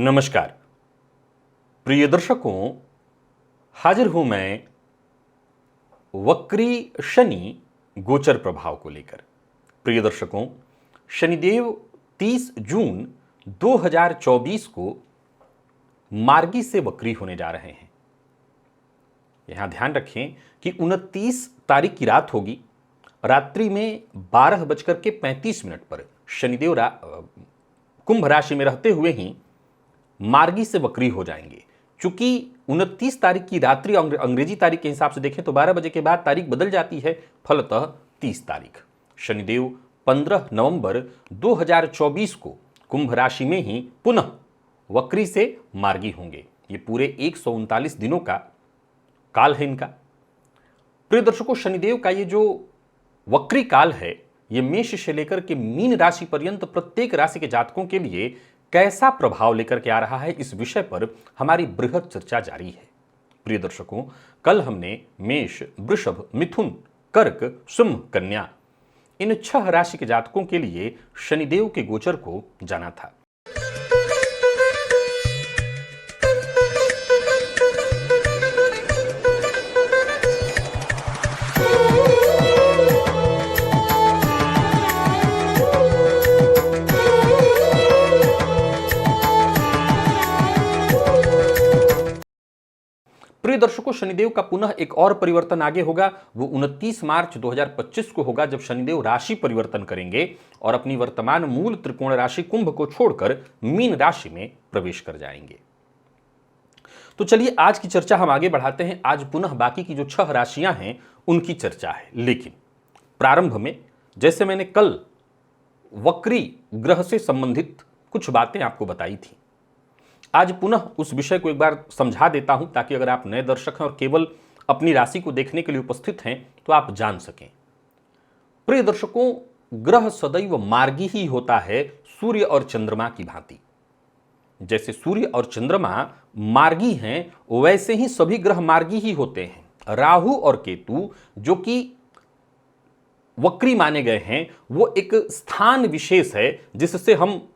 नमस्कार प्रिय दर्शकों, हाजिर हूं मैं वक्री शनि गोचर प्रभाव को लेकर। प्रिय दर्शकों, शनिदेव 30 जून 2024 को मार्गी से वक्री होने जा रहे हैं। यहां ध्यान रखें कि 29 तारीख की रात होगी, रात्रि में 12:35 पर शनिदेव कुंभ राशि में रहते हुए ही मार्गी से वक्री हो जाएंगे। चूंकि 29 तारीख की रात्रि अंग्रेजी तारीख के हिसाब से देखें तो 12 बजे के बाद तारीख बदल जाती है, फलतः 30 तारीख। शनिदेव 15 नवंबर 2024 को कुंभ राशि में ही पुनः वक्री से मार्गी होंगे। ये पूरे 139 दिनों का काल है इनका। प्रिय दर्शकों, शनिदेव का ये जो वक्री काल है, ये मेष से लेकर के मीन राशि पर्यंत प्रत्येक राशि के जातकों के लिए कैसा प्रभाव लेकर के आ रहा है, इस विषय पर हमारी बृहद चर्चा जारी है। प्रिय दर्शकों, कल हमने मेष, वृषभ, मिथुन, कर्क, सिंह, कन्या इन 6 राशि के जातकों के लिए शनिदेव के गोचर को जाना था। प्रिय दर्शकों, शनिदेव का पुनः एक और परिवर्तन आगे होगा। वो 29 मार्च 2025 को होगा, जब शनिदेव राशि परिवर्तन करेंगे और अपनी वर्तमान मूल त्रिकोण राशि कुंभ को छोड़कर मीन राशि में प्रवेश कर जाएंगे। तो चलिए आज की चर्चा हम आगे बढ़ाते हैं। आज पुनः बाकी की जो 6 राशियां हैं उनकी चर्चा है, लेकिन प्रारंभ में जैसे मैंने कल वक्री ग्रह से संबंधित कुछ बातें आपको बताई थी, आज पुनः उस विषय को एक बार समझा देता हूं, ताकि अगर आप नए दर्शक हैं और केवल अपनी राशि को देखने के लिए उपस्थित हैं तो आप जान सकें। प्रिय दर्शकों, ग्रह सदैव मार्गी ही होता है, सूर्य और चंद्रमा की भांति। जैसे सूर्य और चंद्रमा मार्गी हैं, वैसे ही सभी ग्रह मार्गी ही होते हैं। राहु और केतु जो कि वक्री माने गए हैं, वो एक स्थान विशेष है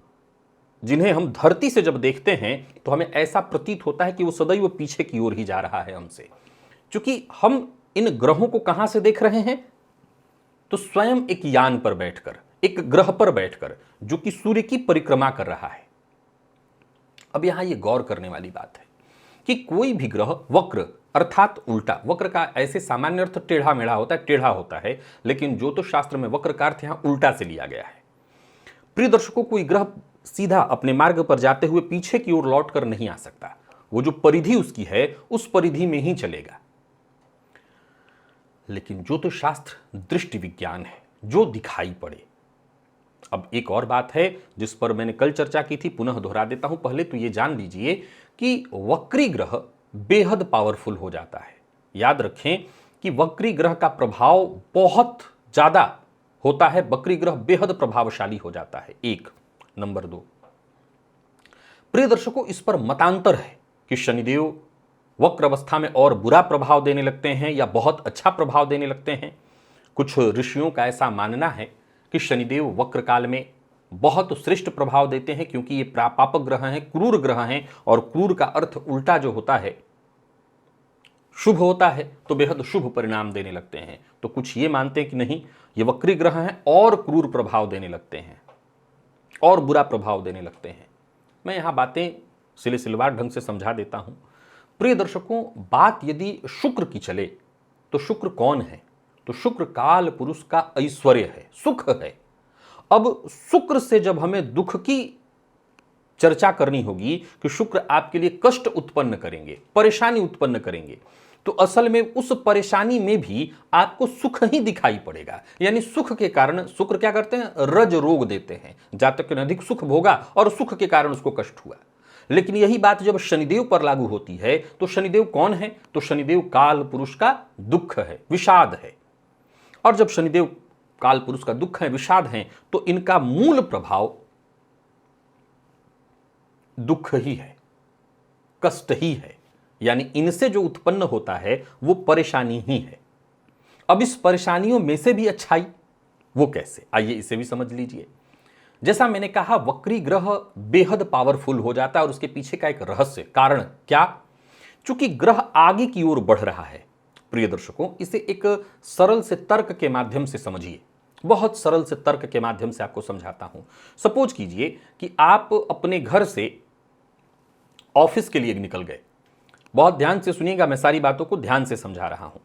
जिन्हें हम धरती से जब देखते हैं तो हमें ऐसा प्रतीत होता है कि वो सदैव पीछे की ओर ही जा रहा है हमसे। क्योंकि हम इन ग्रहों को कहां से देख रहे हैं, तो स्वयं एक यान पर बैठकर, एक ग्रह पर बैठकर, जो कि सूर्य की परिक्रमा कर रहा है। अब यहां ये गौर करने वाली बात है कि कोई भी ग्रह वक्र अर्थात उल्टा, वक्र का ऐसे सामान्य अर्थ टेढ़ा मेढ़ा होता है, टेढ़ा होता है, लेकिन ज्योतिष शास्त्र में वक्र का अर्थ यहां उल्टा से लिया गया है। प्रिय दर्शकों, कोई ग्रह सीधा अपने मार्ग पर जाते हुए पीछे की ओर लौट कर नहीं आ सकता। वो जो परिधि उसकी है उस परिधि में ही चलेगा। लेकिन ज्योतिष शास्त्र दृष्टि विज्ञान है, जो दिखाई पड़े। अब एक और बात है जिस पर मैंने कल चर्चा की थी, पुनः दोहरा देता हूं। पहले तो ये जान लीजिए कि वक्री ग्रह बेहद पावरफुल हो जाता है। याद रखें कि वक्री ग्रह का प्रभाव बहुत ज्यादा होता है, वक्री ग्रह बेहद प्रभावशाली हो जाता है। एक नंबर 2, प्रिय दर्शकों, इस पर मतांतर है कि शनिदेव वक्र अवस्था में और बुरा प्रभाव देने लगते हैं या बहुत अच्छा प्रभाव देने लगते हैं। कुछ ऋषियों का ऐसा मानना है कि शनिदेव वक्र काल में बहुत श्रेष्ठ प्रभाव देते हैं, क्योंकि ये पापक ग्रह हैं, क्रूर ग्रह हैं, और क्रूर का अर्थ उल्टा जो होता है, शुभ होता है, तो बेहद शुभ परिणाम देने लगते हैं। तो कुछ ये मानते हैं कि नहीं, ये वक्री ग्रह हैं और क्रूर प्रभाव देने लगते हैं और बुरा प्रभाव देने लगते हैं। मैं यहां बातें सिलसिलेवार ढंग से समझा देता हूं। प्रिय दर्शकों, बात यदि शुक्र की चले तो शुक्र कौन है, तो शुक्र काल पुरुष का ऐश्वर्य है, सुख है। अब शुक्र से जब हमें दुख की चर्चा करनी होगी कि शुक्र आपके लिए कष्ट उत्पन्न करेंगे, परेशानी उत्पन्न करेंगे, तो असल में उस परेशानी में भी आपको सुख ही दिखाई पड़ेगा। यानी सुख के कारण शुक्र क्या करते हैं, रज रोग देते हैं। जातक ने अधिक सुख भोगा और सुख के कारण उसको कष्ट हुआ। लेकिन यही बात जब शनिदेव पर लागू होती है, तो शनिदेव कौन है, तो शनिदेव काल पुरुष का दुख है, विषाद है। और जब शनिदेव काल पुरुष का दुख है, विषाद है, तो इनका मूल प्रभाव दुख ही है, कष्ट ही है। यानी इनसे जो उत्पन्न होता है वो परेशानी ही है। अब इस परेशानियों में से भी अच्छाई वो कैसे, आइए इसे भी समझ लीजिए। जैसा मैंने कहा, वक्री ग्रह बेहद पावरफुल हो जाता है और उसके पीछे का एक रहस्य कारण क्या? चूंकि ग्रह आगे की ओर बढ़ रहा है प्रिय दर्शकों, इसे एक सरल से तर्क के माध्यम से समझिए। बहुत सरल से तर्क के माध्यम से आपको समझाता हूं। सपोज कीजिए कि आप अपने घर से ऑफिस के लिए निकल गए। बहुत ध्यान से सुनिएगा, मैं सारी बातों को ध्यान से समझा रहा हूं।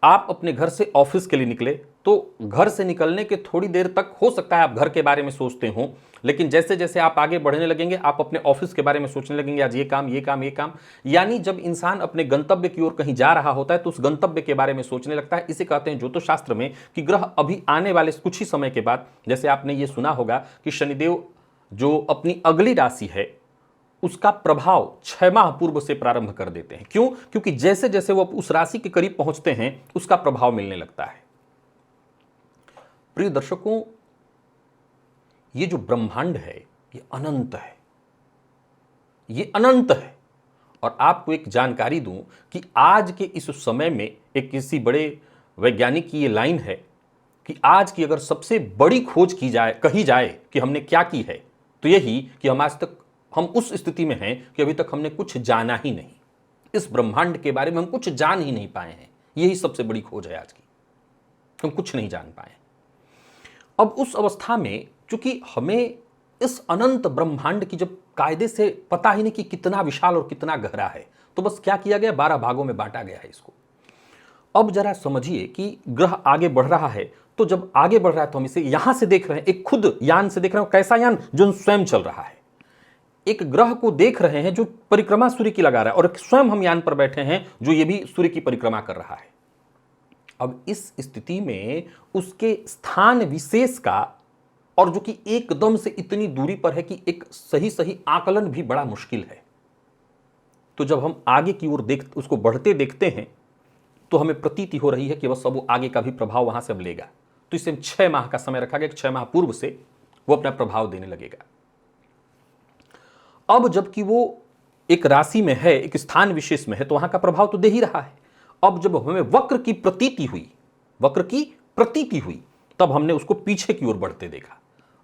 आप अपने घर से ऑफिस के लिए निकले, तो घर से निकलने के थोड़ी देर तक हो सकता है आप घर के बारे में सोचते हो, लेकिन जैसे जैसे आप आगे बढ़ने लगेंगे आप अपने ऑफिस के बारे में सोचने लगेंगे, आज ये काम, ये काम, ये काम। यानी जब इंसान अपने गंतव्य की ओर कहीं जा रहा होता है तो उस गंतव्य के बारे में सोचने लगता है। इसे कहते हैं ज्योतिष शास्त्र में कि ग्रह अभी आने वाले कुछ ही समय के बाद, जैसे आपने ये सुना होगा कि शनिदेव जो अपनी अगली राशि है उसका प्रभाव 6 माह पूर्व से प्रारंभ कर देते हैं। क्यों? क्योंकि जैसे जैसे वो उस राशि के करीब पहुंचते हैं उसका प्रभाव मिलने लगता है। प्रिय दर्शकों, ये जो ब्रह्मांड है ये अनंत है, ये अनंत है। और आपको एक जानकारी दूं कि आज के इस समय में एक किसी बड़े वैज्ञानिक की ये लाइन है कि आज की अगर सबसे बड़ी खोज की जाए, कही जाए कि हमने क्या की है, तो यही कि हम आज तक हम उस स्थिति में हैं कि अभी तक हमने कुछ जाना ही नहीं। इस ब्रह्मांड के बारे में हम कुछ जान ही नहीं पाए हैं। यही सबसे बड़ी खोज है आज की, हम कुछ नहीं जान पाए। अब उस अवस्था में चूंकि हमें इस अनंत ब्रह्मांड की जब कायदे से पता ही नहीं कि कितना विशाल और कितना गहरा है, तो बस क्या किया गया, 12 भागों में बांटा गया है इसको। अब जरा समझिए कि ग्रह आगे बढ़ रहा है, तो जब आगे बढ़ रहा है तो हम इसे यहां से देख रहे हैं, एक खुद यान से देख रहे हैं। कैसा यान? जो स्वयं चल रहा है। एक ग्रह को देख रहे हैं जो परिक्रमा सूर्य की लगा रहा है, और स्वयं हम यान पर बैठे हैं जो ये भी सूर्य की परिक्रमा कर रहा है। अब इस स्थिति में उसके स्थान विशेष का, और जो कि एकदम से इतनी दूरी पर है कि एक सही सही आकलन भी बड़ा मुश्किल है, तो जब हम आगे की ओर उसको बढ़ते देखते हैं तो हमें प्रतीति हो रही है कि बस अब वो आगे का भी प्रभाव वहां से अब लेगा। तो इसे 6 माह का समय रखा गया, 6 माह पूर्व से वो अपना प्रभाव देने लगेगा। अब जबकि वो एक राशि में है, एक स्थान विशेष में है, तो वहां का प्रभाव तो दे ही रहा है। अब जब हमें वक्र की प्रतीति हुई, तब हमने उसको पीछे की ओर बढ़ते देखा।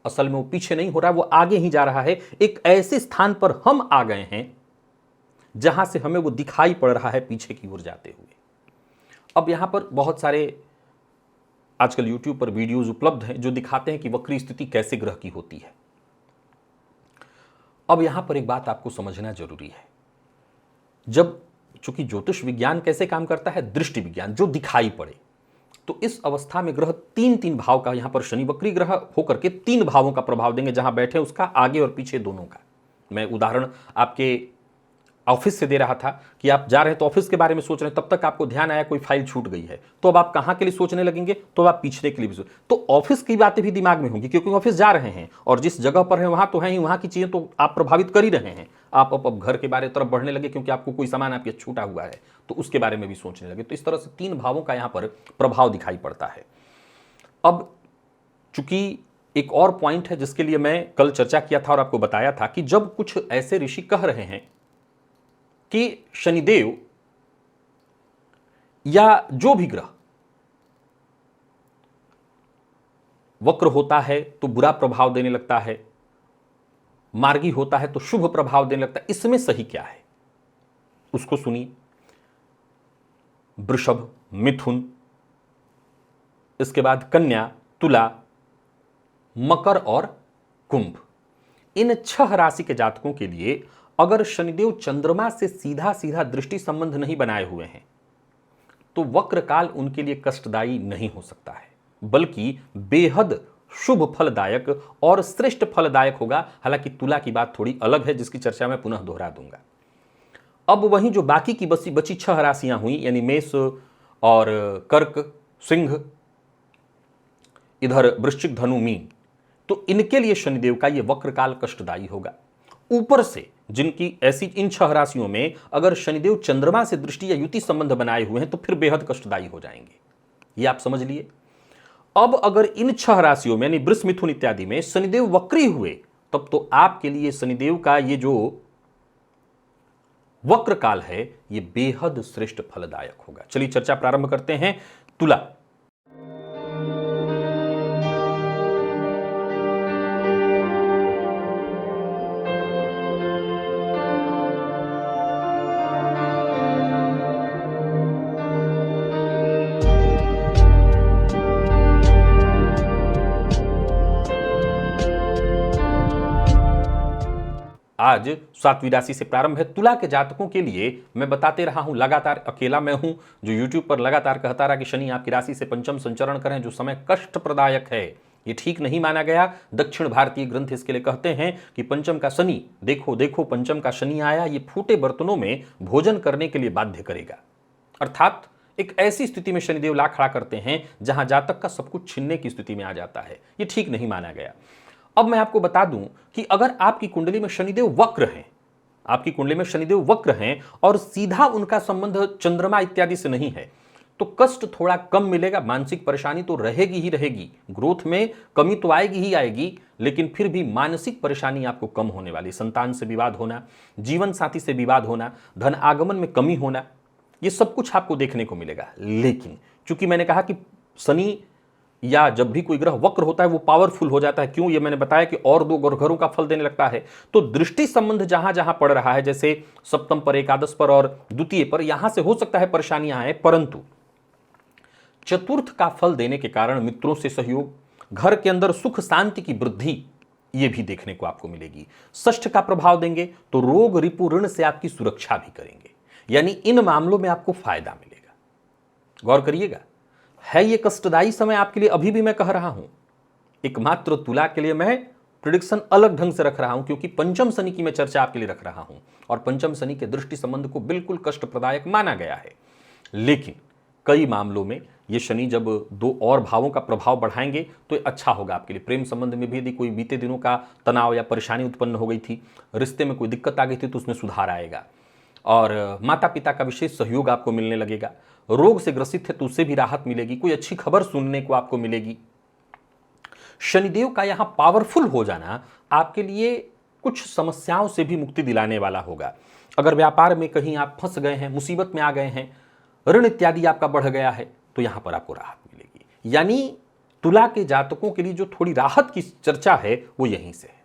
असल में वो पीछे नहीं हो रहा है, वो आगे ही जा रहा है। एक ऐसे स्थान पर हम आ गए हैं जहां से हमें वो दिखाई पड़ रहा है पीछे की ओर जाते हुए। अब यहां पर बहुत सारे आजकल यूट्यूब पर वीडियोज उपलब्ध हैं जो दिखाते हैं कि वक्री स्थिति कैसे ग्रह की होती है। अब यहां पर एक बात आपको समझना जरूरी है। जब चूंकि ज्योतिष विज्ञान कैसे काम करता है, दृष्टि विज्ञान, जो दिखाई पड़े, तो इस अवस्था में ग्रह तीन भाव का, यहां पर शनि वक्री ग्रह होकर के 3 भावों का प्रभाव देंगे, जहां बैठे उसका आगे और पीछे दोनों का। मैं उदाहरण आपके ऑफिस से दे रहा था कि आप जा रहे हैं तो ऑफिस के बारे में सोच रहे हैं, तब तक आपको ध्यान आया कोई फाइल छूट गई है, तो अब आप कहां के लिए सोचने लगेंगे, तो आप पिछले के लिए भी सोच, तो ऑफिस की बातें भी दिमाग में होंगी, क्योंकि ऑफिस जा रहे हैं और जिस जगह पर है वहां तो है ही, वहां की चीजें तो आप प्रभावित कर ही रहे हैं। आप अब घर के बारे तरफ बढ़ने लगे क्योंकि आपको कोई सामान आपके छूटा हुआ है, तो उसके बारे में भी सोचने लगे। तो इस तरह से 3 भावों का यहां पर प्रभाव दिखाई पड़ता है। अब चूंकि एक और पॉइंट है जिसके लिए मैं कल चर्चा किया था और आपको बताया था कि जब कुछ ऐसे ऋषि कह रहे हैं कि शनिदेव या जो भी ग्रह वक्र होता है तो बुरा प्रभाव देने लगता है, मार्गी होता है तो शुभ प्रभाव देने लगता है, इसमें सही क्या है उसको सुनिए। वृषभ, मिथुन, इसके बाद कन्या, तुला, मकर और कुंभ, इन 6 राशि के जातकों के लिए अगर शनिदेव चंद्रमा से सीधा सीधा दृष्टि संबंध नहीं बनाए हुए हैं तो वक्र काल उनके लिए कष्टदायी नहीं हो सकता है, बल्कि बेहद शुभ फलदायक और श्रेष्ठ फलदायक होगा। हालांकि तुला की बात थोड़ी अलग है जिसकी चर्चा मैं पुनः दोहरा दूंगा। अब वहीं जो बाकी की बची 6 राशियां हुई, यानी मेष और कर्क, सिंह, इधर वृश्चिक, धनु, मीन, तो इनके लिए शनिदेव का यह वक्र काल कष्टदायी होगा। ऊपर से जिनकी ऐसी इन 6 राशियों में अगर शनिदेव चंद्रमा से दृष्टि या युति संबंध बनाए हुए हैं तो फिर बेहद कष्टदायी हो जाएंगे, ये आप समझ लिए। अब अगर इन 6 राशियों में यानी वृष, मिथुन इत्यादि में शनिदेव वक्री हुए, तब तो आपके लिए शनिदेव का ये जो वक्र काल है ये बेहद श्रेष्ठ फलदायक होगा। चलिए चर्चा प्रारंभ करते हैं। तुला, आज 7वीं राशि से प्रारंभ है। तुला के जातकों के लिए मैं बताते रहा हूं, लगातार अकेला मैं हूं जो यूट्यूब पर लगातार कहता रहा कि शनि आपकी राशि से पंचम संचरण करें, जो समय कष्टप्रदायक है, ये ठीक नहीं माना गया। दक्षिण भारतीय ग्रंथ इसके लिए कहते हैं कि पंचम का शनि, देखो देखो पंचम का शनि आया, ये फूटे बर्तनों में भोजन करने के लिए बाध्य करेगा। अर्थात एक ऐसी स्थिति में शनिदेव ला खड़ा करते हैं जहां जातक का सब कुछ छीनने की स्थिति में आ जाता है। ये ठीक नहीं माना गया। अब मैं आपको बता दूं कि अगर आपकी कुंडली में शनिदेव वक्र हैं, आपकी कुंडली में शनिदेव वक्र हैं और सीधा उनका संबंध चंद्रमा इत्यादि से नहीं है, तो कष्ट थोड़ा कम मिलेगा। मानसिक परेशानी तो रहेगी ही रहेगी, ग्रोथ में कमी तो आएगी ही आएगी, लेकिन फिर भी मानसिक परेशानी आपको कम होने वाली। संतान से विवाद होना, जीवन साथी से विवाद होना, धन आगमन में कमी होना, ये सब कुछ आपको देखने को मिलेगा। लेकिन चूंकि मैंने कहा कि शनि या जब भी कोई ग्रह वक्र होता है वो पावरफुल हो जाता है। क्यों? ये मैंने बताया कि और 2 घरों का फल देने लगता है। तो दृष्टि संबंध जहां जहां पड़ रहा है, जैसे सप्तम पर, एकादश पर और द्वितीय पर, यहां से हो सकता है परेशानियां आए, परंतु चतुर्थ का फल देने के कारण मित्रों से सहयोग, घर के अंदर सुख शांति की वृद्धि, ये भी देखने को आपको मिलेगी। षष्ठ का प्रभाव देंगे तो रोग रिपु ऋण से आपकी सुरक्षा भी करेंगे, यानी इन मामलों में आपको फायदा मिलेगा। गौर करिएगा, है ये कष्टदायी समय आपके लिए, अभी भी मैं कह रहा हूं। एकमात्र तुला के लिए मैं प्रिडिक्शन अलग ढंग से रख रहा हूं, क्योंकि पंचम शनि की मैं चर्चा आपके लिए रख रहा हूं और पंचम शनि के दृष्टि संबंध को बिल्कुल कष्टप्रदायक माना गया है। लेकिन कई मामलों में ये शनि जब 2 और भावों का प्रभाव बढ़ाएंगे तो ये अच्छा होगा आपके लिए। प्रेम संबंध में भी यदि कोई बीते दिनों का तनाव या परेशानी उत्पन्न हो गई थी, रिश्ते में कोई दिक्कत आ गई थी, तो उसमें सुधार आएगा और माता पिता का विशेष सहयोग आपको मिलने लगेगा। रोग से ग्रसित है तो उससे भी राहत मिलेगी, कोई अच्छी खबर सुनने को आपको मिलेगी। शनिदेव का यहां पावरफुल हो जाना आपके लिए कुछ समस्याओं से भी मुक्ति दिलाने वाला होगा। अगर व्यापार में कहीं आप फंस गए हैं, मुसीबत में आ गए हैं, ऋण इत्यादि आपका बढ़ गया है, तो यहां पर आपको राहत मिलेगी। यानी तुला के जातकों के लिए जो थोड़ी राहत की चर्चा है वो यहीं से है।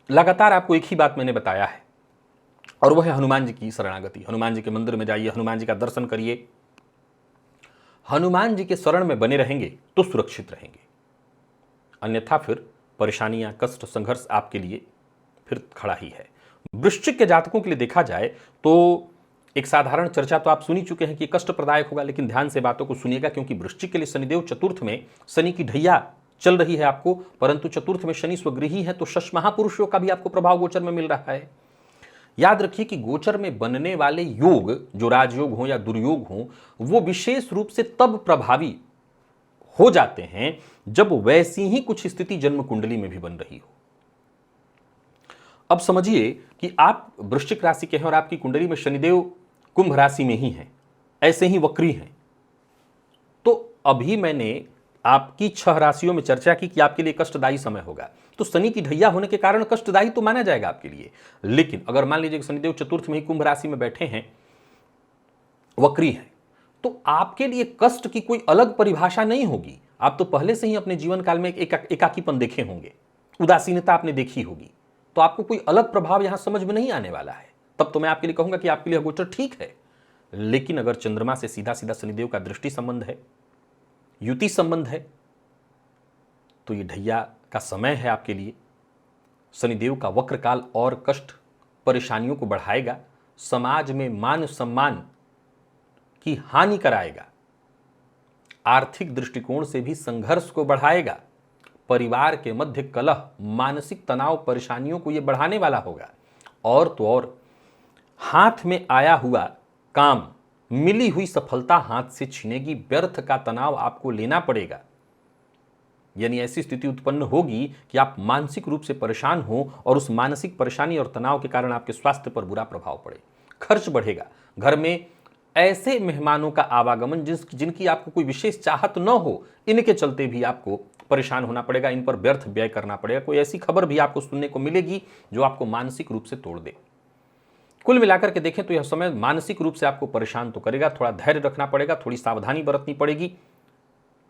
लगातार आपको एक ही बात मैंने बताया है और वह है हनुमान जी की शरणागति। हनुमान जी के मंदिर में जाइए, हनुमान जी का दर्शन करिए। हनुमान जी के शरण में बने रहेंगे तो सुरक्षित रहेंगे, अन्यथा फिर परेशानियां, कष्ट, संघर्ष आपके लिए फिर खड़ा ही है। वृश्चिक के जातकों के लिए देखा जाए तो एक साधारण चर्चा तो आप सुन ही चुके हैं कि कष्ट प्रदायक होगा, लेकिन ध्यान से बातों को सुनिएगा, क्योंकि वृश्चिक के लिए शनिदेव चतुर्थ में, शनि की ढैया चल रही है आपको, परंतु चतुर्थ में शनि स्वगृही है, तो शश महापुरुषों का भी आपको प्रभाव गोचर में मिल रहा है। याद रखिए कि गोचर में बनने वाले योग, जो राजयोग हो या दुर्योग हो, वो विशेष रूप से तब प्रभावी हो जाते हैं जब वैसी ही कुछ स्थिति जन्म कुंडली में भी बन रही हो। अब समझिए कि आप वृश्चिक राशि के हैं और आपकी कुंडली में शनिदेव कुंभ राशि में ही हैं, ऐसे ही वक्री हैं, तो अभी मैंने आपकी 6 राशियों में चर्चा की कि आपके लिए कष्टदायी समय होगा। तो शनि की ढैया होने के कारण कष्टदायी तो माना जाएगा आपके लिए, लेकिन अगर मान लीजिए कि शनिदेव चतुर्थ में ही कुंभ राशि में बैठे हैं, वक्री हैं, तो आपके लिए कष्ट की कोई अलग परिभाषा नहीं होगी। आप तो पहले से ही अपने जीवन काल में एकाकीपन देखे होंगे, उदासीनता आपने देखी होगी, तो आपको कोई अलग प्रभाव यहां समझ में नहीं आने वाला है। तब तो मैं आपके लिए कहूंगा कि आपके लिए गोचर ठीक है। लेकिन अगर चंद्रमा से सीधा सीधा शनिदेव का दृष्टि संबंध है, युति संबंध है, तो ये ढैया का समय है आपके लिए। शनिदेव का वक्र काल और कष्ट, परेशानियों को बढ़ाएगा, समाज में मान सम्मान की हानि कराएगा, आर्थिक दृष्टिकोण से भी संघर्ष को बढ़ाएगा, परिवार के मध्य कलह, मानसिक तनाव, परेशानियों को यह बढ़ाने वाला होगा। और तो और हाथ में आया हुआ काम, मिली हुई सफलता हाथ से छीनेगी, व्यर्थ का तनाव आपको लेना पड़ेगा। यानी ऐसी स्थिति उत्पन्न होगी कि आप मानसिक रूप से परेशान हो और उस मानसिक परेशानी और तनाव के कारण आपके स्वास्थ्य पर बुरा प्रभाव पड़े, खर्च बढ़ेगा, घर में ऐसे मेहमानों का आवागमन जिनकी आपको कोई विशेष चाहत न हो, इनके चलते भी आपको परेशान होना पड़ेगा, इन पर व्यर्थ व्यय करना पड़ेगा। कोई ऐसी खबर भी आपको सुनने को मिलेगी जो आपको मानसिक रूप से तोड़ दे। कुल मिलाकर के देखें तो यह समय मानसिक रूप से आपको परेशान तो करेगा, थोड़ा धैर्य रखना पड़ेगा, थोड़ी सावधानी बरतनी पड़ेगी,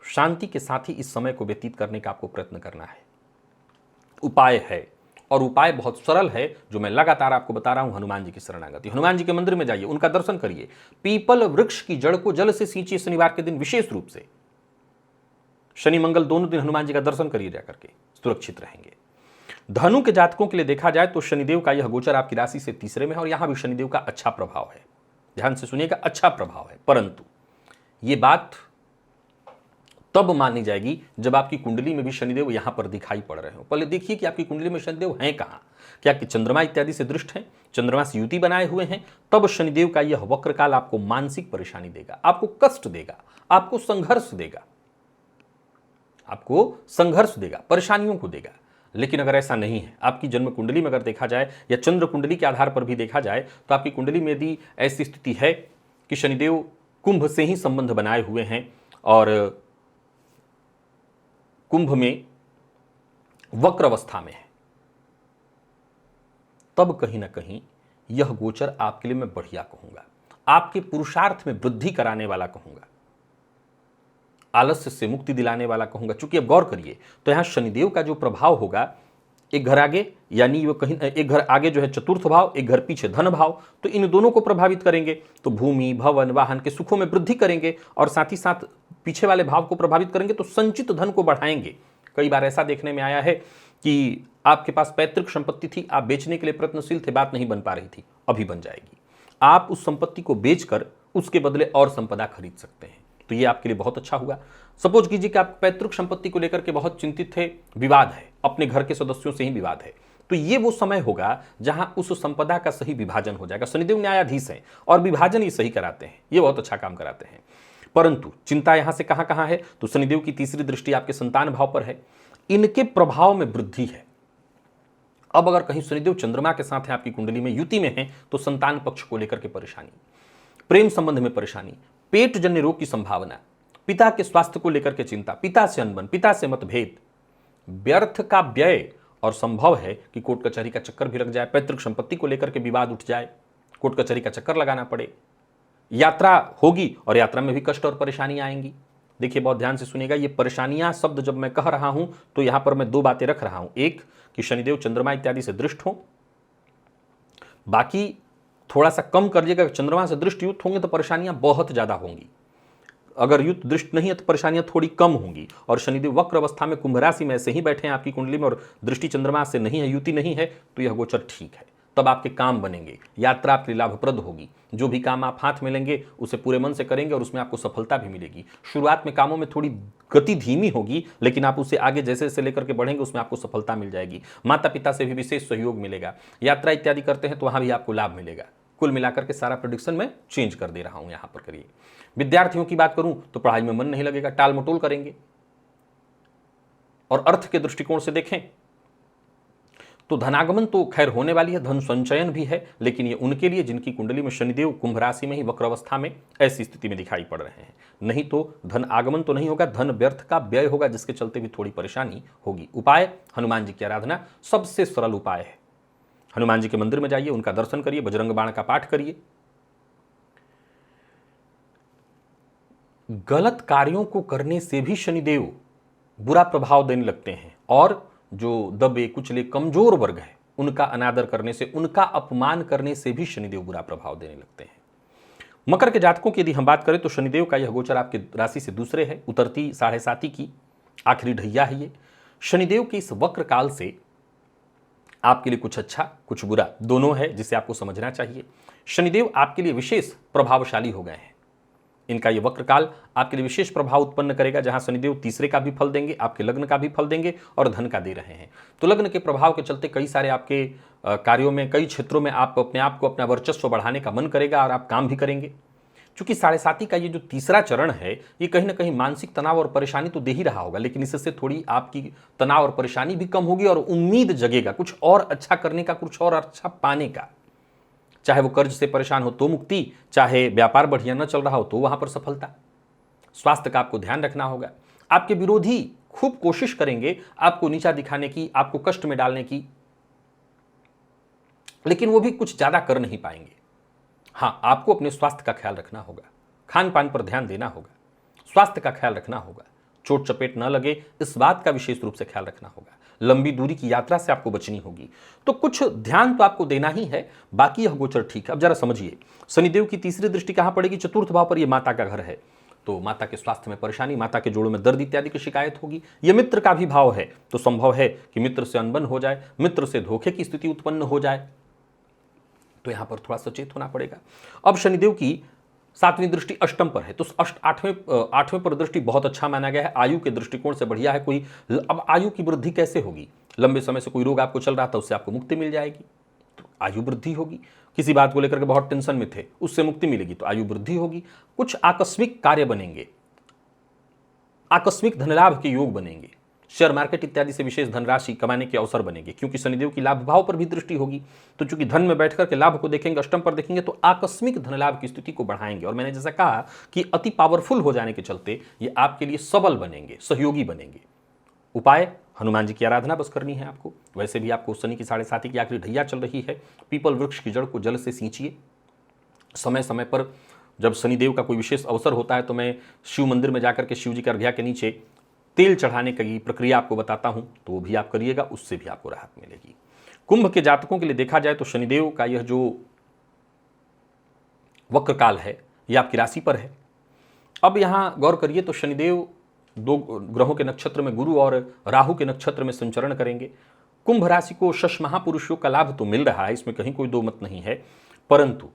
शांति के साथ ही इस समय को व्यतीत करने का आपको प्रयत्न करना है। उपाय है, और उपाय बहुत सरल है, जो मैं लगातार आपको बता रहा हूं, हनुमान जी की शरणागति। हनुमान जी के मंदिर में जाइए, उनका दर्शन करिए, पीपल वृक्ष की जड़ को जल से सींचिए शनिवार के दिन विशेष रूप से। शनि मंगल दोनों दिन हनुमान जी का दर्शन करिए जाकर के, सुरक्षित रहेंगे। धनु के जातकों के लिए देखा जाए तो शनिदेव का यह गोचर आपकी राशि से तीसरे में है और यहां भी शनिदेव का अच्छा प्रभाव है। ध्यान से सुनिएगा, अच्छा प्रभाव है, परंतु यह बात तब मानी जाएगी जब आपकी कुंडली में भी शनिदेव यहां पर दिखाई पड़ रहे हो। पहले देखिए कि आपकी कुंडली में शनिदेव हैं कहां, क्या कि चंद्रमा इत्यादि से दृष्ट हैं, चंद्रमा से युति बनाए हुए हैं, तब शनिदेव का यह वक्र काल आपको मानसिक परेशानी देगा, आपको कष्ट देगा, आपको संघर्ष देगा, आपको संघर्ष देगा, परेशानियों को देगा। लेकिन अगर ऐसा नहीं है, आपकी जन्म कुंडली में अगर देखा जाए या चंद्र कुंडली के आधार पर भी देखा जाए तो आपकी कुंडली में यदि ऐसी स्थिति है कि शनिदेव कुंभ से ही संबंध बनाए हुए हैं और कुंभ में वक्र अवस्था में है, तब कहीं ना कहीं यह गोचर आपके लिए मैं बढ़िया कहूंगा, आपके पुरुषार्थ में वृद्धि कराने वाला कहूंगा, आलस्य से मुक्ति दिलाने वाला कहूंगा। चूंकि अब गौर करिए तो यहां शनिदेव का जो प्रभाव होगा, एक घर आगे यानी वो कहीं एक घर आगे जो है चतुर्थ भाव, एक घर पीछे धन भाव, तो इन दोनों को प्रभावित करेंगे, तो भूमि भवन वाहन के सुखों में वृद्धि करेंगे और साथ ही साथ पीछे वाले भाव को प्रभावित करेंगे, तो संचित धन को बढ़ाएंगे। कई बार ऐसा देखने में आया है कि आपके पास पैतृक संपत्ति थी, आप बेचने के लिए प्रयत्नशील थे, बात नहीं बन पा रही थी, अभी बन जाएगी। आप उस संपत्ति को बेचकर उसके बदले और संपदा खरीद सकते हैं, तो ये आपके लिए बहुत अच्छा हुआ। सपोज कीजिए कि आप पैतृक संपत्ति को लेकर के बहुत चिंतित थे, विवाद है, अपने घर के सदस्यों से ही विवाद है, तो ये वो समय होगा जहां उस संपदा का सही विभाजन हो जाएगा। शनिदेव न्यायाधीश हैं और विभाजन ये सही कराते हैं, ये बहुत अच्छा काम कराते हैं। परंतु चिंता यहां से कहां कहां है, तो शनिदेव की तीसरी दृष्टि आपके संतान भाव पर है, इनके प्रभाव में वृद्धि है। अब अगर कहीं शनिदेव चंद्रमा के साथ है, आपकी कुंडली में युति में है, तो संतान पक्ष को लेकर के परेशानी, प्रेम संबंध में परेशानी, पेट जन्य रोग की संभावना, पिता के स्वास्थ्य को लेकर के चिंता, पिता से अनबन, पिता से मतभेद, व्यर्थ का व्यय, और संभव है कि कोर्ट कचहरी का चक्कर भी लग जाए, पैतृक संपत्ति को लेकर के विवाद उठ जाए, कोर्ट कचहरी का चक्कर लगाना पड़े, यात्रा होगी और यात्रा में भी कष्ट और परेशानी आएंगी। देखिए बहुत ध्यान से सुनिएगा, ये परेशानियां शब्द जब मैं कह रहा हूं तो यहां पर मैं दो बातें रख रहा हूं, एक कि शनिदेव चंद्रमा इत्यादि से दृष्ट हो, बाकी थोड़ा सा कम करिएगा, चंद्रमा से दृष्ट युक्त होंगे तो परेशानियां बहुत ज्यादा होंगी, अगर युक्त दृष्ट नहीं है तो परेशानियां थोड़ी कम होंगी। और शनिदेव वक्र अवस्था में कुंभ राशि में ऐसे ही बैठे हैं आपकी कुंडली में और दृष्टि चंद्रमा से नहीं है, युति नहीं है, तो यह गोचर ठीक है, तब आपके काम बनेंगे, यात्रा आपके लिए लाभप्रद होगी, जो भी काम आप हाथ में लेंगे उसे पूरे मन से करेंगे और उसमें आपको सफलता भी मिलेगी। शुरुआत में कामों में थोड़ी गति धीमी होगी, लेकिन आप उसे आगे जैसे जैसे लेकर के बढ़ेंगे उसमें आपको सफलता मिल जाएगी। माता पिता से भी विशेष सहयोग मिलेगा, यात्रा इत्यादि करते हैं तो वहां भी आपको लाभ मिलेगा। कुल मिलाकर के सारा प्रेडिक्शन मैं चेंज कर दे रहा हूं यहां पर। करिए विद्यार्थियों की बात करूं तो पढ़ाई में मन नहीं लगेगा, टाल मटोल करेंगे। और अर्थ के दृष्टिकोण से देखें तो धनागमन तो खैर होने वाली है, धन संचयन भी है, लेकिन ये उनके लिए जिनकी कुंडली में शनिदेव कुंभ राशि में ही वक्र अवस्था में ऐसी स्थिति में दिखाई पड़ रहे हैं। नहीं तो धन आगमन तो नहीं होगा, धन व्यर्थ का व्यय होगा, जिसके चलते भी थोड़ी परेशानी होगी। उपाय हनुमान जी की आराधना सबसे सरल उपाय है। हनुमान जी के मंदिर में जाइए, उनका दर्शन करिए, बजरंग बाण का पाठ करिए। गलत कार्यों को करने से भी शनिदेव बुरा प्रभाव देने लगते हैं और जो दबे कुचले कमजोर वर्ग है उनका अनादर करने से, उनका अपमान करने से भी शनिदेव बुरा प्रभाव देने लगते हैं। मकर के जातकों की यदि हम बात करें तो शनिदेव का यह गोचर आपके राशि से दूसरे है, उतरती 7.5 की आखिरी ढैया है ये। शनिदेव के इस वक्र काल से आपके लिए कुछ अच्छा कुछ बुरा दोनों है, जिसे आपको समझना चाहिए। शनिदेव आपके लिए विशेष प्रभावशाली हो गए हैं, इनका ये वक्र काल आपके लिए विशेष प्रभाव उत्पन्न करेगा, जहां शनिदेव तीसरे का भी फल देंगे, आपके लग्न का भी फल देंगे और धन का दे रहे हैं। तो लग्न के प्रभाव के चलते कई सारे आपके कार्यों में, कई क्षेत्रों में आप अपने आप को, अपना वर्चस्व बढ़ाने का मन करेगा और आप काम भी करेंगे। चूंकि 7.5 का ये जो तीसरा चरण है, ये कहीं ना कहीं मानसिक तनाव और परेशानी तो दे ही रहा होगा, लेकिन इससे थोड़ी आपकी तनाव और परेशानी भी कम होगी और उम्मीद जगेगा कुछ और अच्छा करने का, कुछ और अच्छा पाने का। चाहे वो कर्ज से परेशान हो तो मुक्ति, चाहे व्यापार बढ़िया न चल रहा हो तो वहां पर सफलता। स्वास्थ्य का आपको ध्यान रखना होगा। आपके विरोधी खूब कोशिश करेंगे आपको नीचा दिखाने की, आपको कष्ट में डालने की, लेकिन वो भी कुछ ज्यादा कर नहीं पाएंगे। हां, आपको अपने स्वास्थ्य का ख्याल रखना होगा, खान पान पर ध्यान देना होगा, स्वास्थ्य का ख्याल रखना होगा, चोट चपेट न लगे इस बात का विशेष रूप से ख्याल रखना होगा, लंबी दूरी की यात्रा से आपको बचनी होगी। तो कुछ ध्यान तो आपको देना ही है, बाकी यह गोचर ठीक है। अब जरा समझिए, शनिदेव की तीसरी दृष्टि कहां पड़ेगी? चतुर्थ भाव पर, यह माता का घर है। तो माता के स्वास्थ्य में परेशानी, माता के जोड़ों में दर्द इत्यादि की शिकायत होगी। यह मित्र का भी भाव है तो संभव है कि मित्र से अनबन हो जाए, मित्र से धोखे की स्थिति उत्पन्न हो जाए, तो यहां पर थोड़ा सचेत होना पड़ेगा। अब शनिदेव की 7वीं दृष्टि अष्टम पर है, तो आठवें पर दृष्टि बहुत अच्छा माना गया है, आयु के दृष्टिकोण से बढ़िया है। कोई अब आयु की वृद्धि कैसे होगी? लंबे समय से कोई रोग आपको चल रहा था, उससे आपको मुक्ति मिल जाएगी, तो आयु वृद्धि होगी। किसी बात को लेकर के बहुत टेंशन में थे, उससे मुक्ति मिलेगी, तो आयु वृद्धि होगी। कुछ आकस्मिक कार्य बनेंगे, आकस्मिक धनलाभ के योग बनेंगे, शेयर मार्केट इत्यादि से विशेष धनराशि कमाने के अवसर बनेंगे, क्योंकि शनिदेव की लाभ भाव पर भी दृष्टि होगी। तो चूंकि धन में बैठकर के लाभ को देखेंगे, अष्टम पर देखेंगे, तो आकस्मिक धनलाभ की स्थिति को बढ़ाएंगे। और मैंने जैसा कहा कि अति पावरफुल हो जाने के चलते ये आपके लिए सबल बनेंगे, सहयोगी बनेंगे। उपाय, हनुमान जी की आराधना बस करनी है आपको। वैसे भी आपको शनि की 7.5 की आखिरी ढैया चल रही है। पीपल वृक्ष की जड़ को जल से सींचिए। समय समय पर जब शनिदेव का कोई विशेष अवसर होता है तो मैं शिव मंदिर में जाकर के शिव जी के अर्घ्या के नीचे तेल चढ़ाने की प्रक्रिया आपको बताता हूं, तो वो भी आप करिएगा, उससे भी आपको राहत मिलेगी। कुंभ के जातकों के लिए देखा जाए तो शनिदेव का यह जो वक्र काल है यह आपकी राशि पर है। अब यहां गौर करिए तो शनिदेव 2 ग्रहों के नक्षत्र में, गुरु और राहु के नक्षत्र में संचरण करेंगे। कुंभ राशि को शश महापुरुष योग का लाभ तो मिल रहा है, इसमें कहीं कोई दो मत नहीं है, परंतु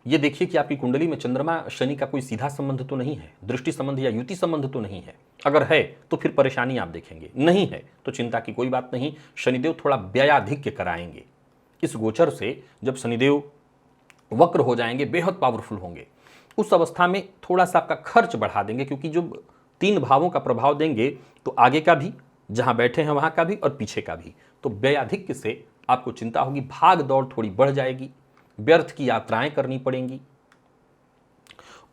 ये देखिए कि आपकी कुंडली में चंद्रमा शनि का कोई सीधा संबंध तो नहीं है, दृष्टि संबंध या युति संबंध तो नहीं है। अगर है तो फिर परेशानी आप देखेंगे, नहीं है तो चिंता की कोई बात नहीं। शनिदेव थोड़ा व्ययाधिक्य कराएंगे। इस गोचर से जब शनिदेव वक्र हो जाएंगे, बेहद पावरफुल होंगे, उस अवस्था में थोड़ा सा आपका खर्च बढ़ा देंगे, क्योंकि जब 3 भावों का प्रभाव देंगे तो आगे का भी, जहां बैठे हैं वहां का भी और पीछे का भी, तो व्ययाधिक्य से आपको चिंता होगी, भाग दौड़ थोड़ी बढ़ जाएगी, व्यर्थ की यात्राएं करनी पड़ेंगी,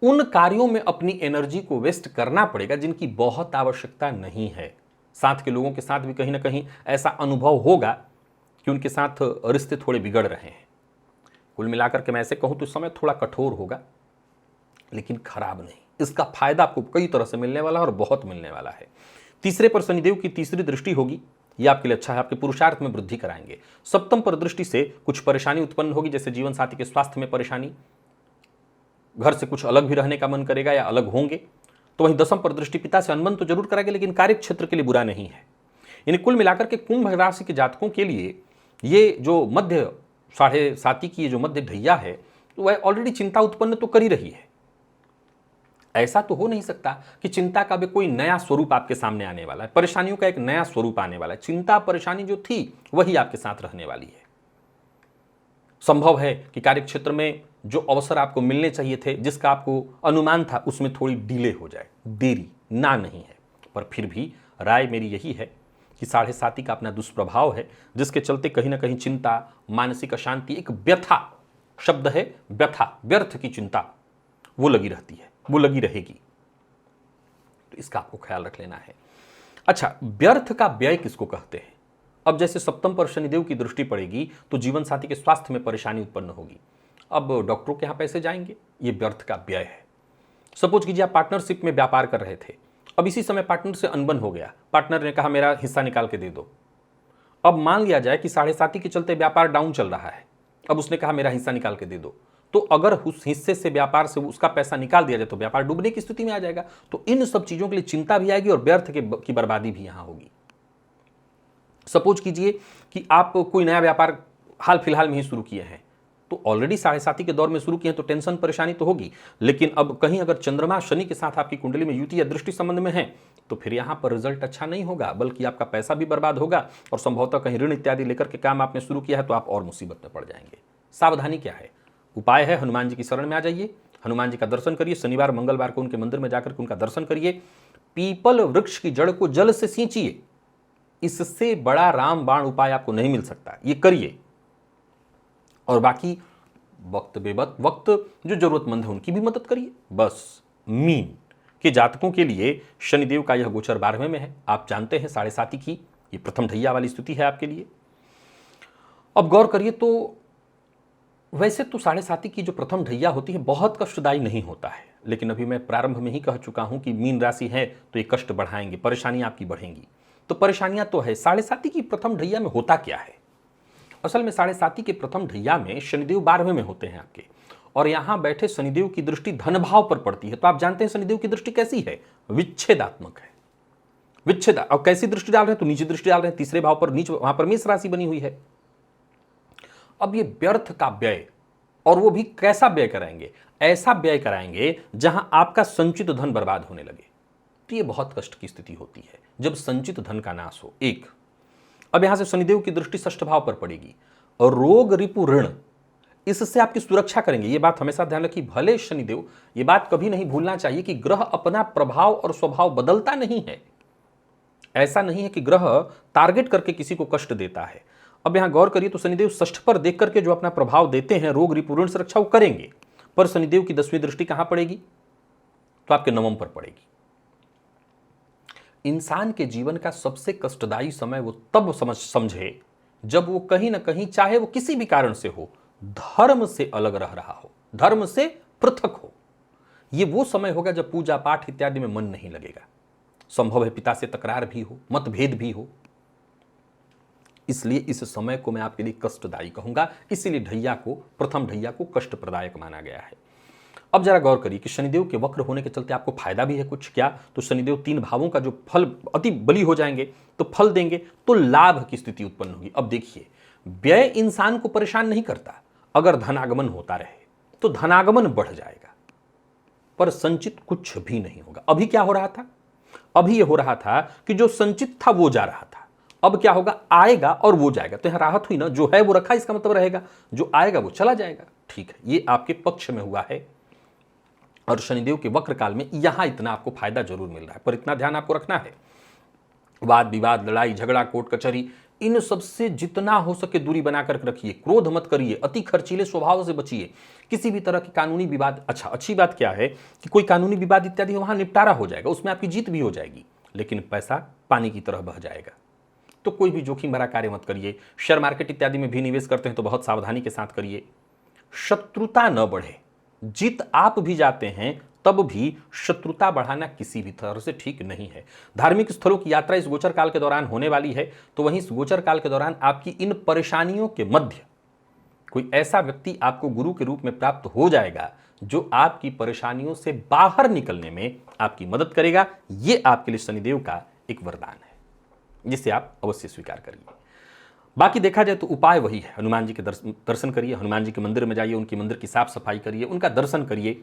उन कार्यों में अपनी एनर्जी को वेस्ट करना पड़ेगा जिनकी बहुत आवश्यकता नहीं है। साथ के लोगों के साथ भी कहीं ना कहीं ऐसा अनुभव होगा कि उनके साथ रिश्ते थोड़े बिगड़ रहे हैं। कुल मिलाकर के मैं ऐसे कहूं तो इस समय थोड़ा कठोर होगा, लेकिन खराब नहीं। इसका फायदा आपको कई तरह से मिलने वाला है और बहुत मिलने वाला है। तीसरे पर शनिदेव की तीसरी दृष्टि होगी, यह आपके लिए अच्छा है, आपके पुरुषार्थ में वृद्धि कराएंगे। सप्तम पर दृष्टि से कुछ परेशानी उत्पन्न होगी, जैसे जीवन साथी के स्वास्थ्य में परेशानी, घर से कुछ अलग भी रहने का मन करेगा या अलग होंगे। तो वहीं 10वीं पर दृष्टि पिता से अनबन तो जरूर कराएंगे, लेकिन कार्य क्षेत्र के लिए बुरा नहीं है। यानी कुल मिलाकर के कुंभ राशि के जातकों के लिए ये जो मध्य 7.5 की जो मध्य ढैया है, तो वह ऑलरेडी चिंता उत्पन्न तो कर ही रही है। ऐसा तो हो नहीं सकता कि चिंता का भी कोई नया स्वरूप आपके सामने आने वाला है, परेशानियों का एक नया स्वरूप आने वाला है। चिंता परेशानी जो थी वही आपके साथ रहने वाली है। संभव है कि कार्यक्षेत्र में जो अवसर आपको मिलने चाहिए थे, जिसका आपको अनुमान था, उसमें थोड़ी डिले हो जाए, देरी ना नहीं है, पर फिर भी राय मेरी यही है कि 7.5 का अपना दुष्प्रभाव है, जिसके चलते कहीं ना कहीं चिंता, मानसिक अशांति, एक व्यथा शब्द है, व्यथा, व्यर्थ की चिंता, वो लगी रहती है, वो लगी रहेगी। तो इसका आपको ख्याल रख लेना है। अच्छा, व्यर्थ का व्यय किसको कहते हैं? अब जैसे सप्तम पर शनिदेव की दृष्टि पड़ेगी तो जीवन साथी के स्वास्थ्य में परेशानी उत्पन्न होगी। अब डॉक्टरों के यहां पैसे जाएंगे, ये व्यर्थ का व्यय है। सपोज कीजिए आप पार्टनरशिप में व्यापार कर रहे थे, अब इसी समय पार्टनर से अनबन हो गया, पार्टनर ने कहा मेरा हिस्सा निकाल के दे दो। अब मान लिया जाए कि 7.5 के चलते व्यापार डाउन चल रहा है, अब उसने कहा मेरा हिस्सा निकाल के दे दो, तो अगर उस हिस्से से, व्यापार से उसका पैसा निकाल दिया जाए तो व्यापार डूबने की स्थिति में आ जाएगा। तो इन सब चीजों के लिए चिंता भी आएगी और व्यर्थ की बर्बादी भी यहां होगी। सपोज कीजिए कि आप कोई नया व्यापार हाल फिलहाल में ही शुरू किए हैं, तो ऑलरेडी 7.5 के दौर में शुरू किए हैं तो टेंशन परेशानी तो होगी, लेकिन अब कहीं अगर चंद्रमा शनि के साथ आपकी कुंडली में युति या दृष्टि संबंध में है तो फिर यहां पर रिजल्ट अच्छा नहीं होगा, बल्कि आपका पैसा भी बर्बाद होगा और संभवतः कहीं ऋण इत्यादि लेकर के काम आपने शुरू किया है तो आप और मुसीबत में पड़ जाएंगे। सावधानी क्या है? उपाय है, हनुमान जी की शरण में आ जाइए, हनुमान जी का दर्शन करिए, शनिवार मंगलवार को उनके मंदिर में जाकर के उनका दर्शन करिए, पीपल वृक्ष की जड़ को जल से सींचिए। इससे बड़ा रामबाण उपाय आपको नहीं मिल सकता, ये करिए। और बाकी वक्त वक्त जो जरूरतमंद है उनकी भी मदद करिए। बस मीन के जातकों के लिए शनिदेव का यह गोचर 12वें में है। आप जानते हैं 7.5 की ये प्रथम ढैया वाली स्थिति है आपके लिए। अब गौर करिए तो वैसे तो 7.5 की जो प्रथम ढैया होती है बहुत कष्टदायी नहीं होता है, लेकिन अभी मैं प्रारंभ में ही कह चुका हूं कि मीन राशि है तो ये कष्ट बढ़ाएंगे, परेशानियां आपकी बढ़ेंगी। तो परेशानियां तो है। 7.5 की प्रथम ढैया में होता क्या है? असल में 7.5 के प्रथम ढैया में शनिदेव 12वें में होते हैं आपके, और यहां बैठे शनिदेव की दृष्टि धन भाव पर पड़ती है, तो आप जानते हैं शनिदेव की दृष्टि कैसी है, विच्छेदात्मक है। विच्छेद, और कैसी दृष्टि डाल रहे हैं, तो नीचे दृष्टि डाल रहे हैं, तीसरे भाव पर, नीचे वहां पर मेष राशि बनी हुई है। अब ये व्यर्थ का व्यय, और वो भी कैसा व्यय कराएंगे, ऐसा व्यय कराएंगे जहां आपका संचित धन बर्बाद होने लगे। तो ये बहुत कष्ट की स्थिति होती है जब संचित धन का नाश हो। एक, अब यहां से शनिदेव की दृष्टि षष्ठ भाव पर पड़ेगी, और रोग रिपु ऋण, इससे आपकी सुरक्षा करेंगे। ये बात हमेशा ध्यान रखिए, भले शनिदेव, ये बात कभी नहीं भूलना चाहिए कि ग्रह अपना प्रभाव और स्वभाव बदलता नहीं है। ऐसा नहीं है कि ग्रह टारगेट करके किसी को कष्ट देता है। अब यहां गौर करिए तो शनिदेव षष्ठ पर देख करके जो अपना प्रभाव देते हैं, रोग रिपु ऋण से रक्षा वो करेंगे, पर शनिदेव की 10वीं दृष्टि कहां पड़ेगी, तो आपके नवम पर पड़ेगी। इंसान के जीवन का सबसे कष्टदायी समय वो तब समझे जब वो कहीं ना कहीं, चाहे वो किसी भी कारण से हो, धर्म से अलग रह रहा हो, धर्म से पृथक हो। ये वो समय होगा जब पूजा पाठ इत्यादि में मन नहीं लगेगा, संभव है पिता से तकरार भी हो, मतभेद भी हो। इसलिए इस समय को मैं आपके लिए कष्टदायी कहूंगा, इसीलिए ढैया को, प्रथम ढैया को कष्ट प्रदायक माना गया है। अब जरा गौर करिए कि शनिदेव के वक्र होने के चलते आपको फायदा भी है कुछ, क्या, तो शनिदेव 3 भावों का जो फल अति बली हो जाएंगे, तो फल देंगे, तो लाभ की स्थिति उत्पन्न होगी। अब देखिए, व्यय इंसान को परेशान नहीं करता, अगर धनागमन होता रहे तो धनागमन बढ़ जाएगा, पर संचित कुछ भी नहीं होगा। अभी क्या हो रहा था, अभी यह हो रहा था कि जो संचित था वो जा रहा था, अब क्या होगा, आएगा और वो जाएगा। तो यहां राहत हुई ना, जो है वो रखा, इसका मतलब रहेगा जो आएगा वो चला जाएगा। ठीक है, ये आपके पक्ष में हुआ है, और शनिदेव के वक्र काल में यहां इतना आपको फायदा जरूर मिल रहा है, पर इतना ध्यान आपको रखना है, वाद विवाद, लड़ाई झगड़ा, कोर्ट कचहरी, इन सबसे जितना हो सके दूरी बनाकर रखिए। क्रोध मत करिए, अति खर्चीले स्वभाव से बचिए, किसी भी तरह के कानूनी विवाद, अच्छा अच्छी बात क्या है कि कोई कानूनी विवाद इत्यादि वहां निपटारा हो जाएगा, उसमें आपकी जीत भी हो जाएगी, लेकिन पैसा पानी की तरह बह जाएगा। तो कोई भी जोखिम भरा कार्य मत करिए। शेयर मार्केट इत्यादि में भी निवेश करते हैं तो बहुत सावधानी के साथ करिए। शत्रुता न बढ़े, जीत आप भी जाते हैं तब भी शत्रुता बढ़ाना किसी भी तरह से ठीक नहीं है। धार्मिक स्थलों की यात्रा इस गोचर काल के दौरान होने वाली है, तो वहीं इस गोचर काल के दौरान आपकी इन परेशानियों के मध्य कोई ऐसा व्यक्ति आपको गुरु के रूप में प्राप्त हो जाएगा जो आपकी परेशानियों से बाहर निकलने में आपकी मदद करेगा। यह आपके लिए शनिदेव का एक वरदान है, जिसे आप अवश्य स्वीकार करिए। बाकी देखा जाए तो उपाय वही है, हनुमान जी के दर्शन करिए, हनुमान जी के मंदिर में जाइए, उनके मंदिर की साफ सफाई करिए, उनका दर्शन करिए,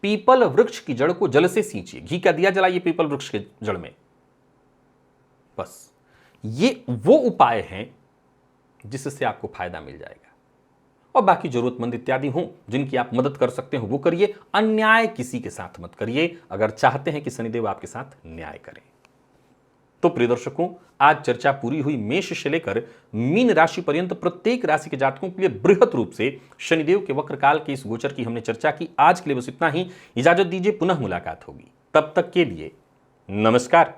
पीपल वृक्ष की जड़ को जल से सींचिए, घी का दिया जलाइए पीपल वृक्ष के जड़ में। बस ये वो उपाय हैं जिससे आपको फायदा मिल जाएगा। और बाकी जरूरतमंद इत्यादि हों जिनकी आप मदद कर सकते हो वो करिए, अन्याय किसी के साथ मत करिए अगर चाहते हैं कि शनिदेव आपके साथ न्याय करें। तो प्रिय दर्शकों, आज चर्चा पूरी हुई मेष से लेकर मीन राशि पर्यंत प्रत्येक राशि के जातकों के लिए बृहत रूप से शनिदेव के वक्र काल के इस गोचर की हमने चर्चा की। आज के लिए बस इतना ही, इजाजत दीजिए, पुनः मुलाकात होगी, तब तक के लिए नमस्कार।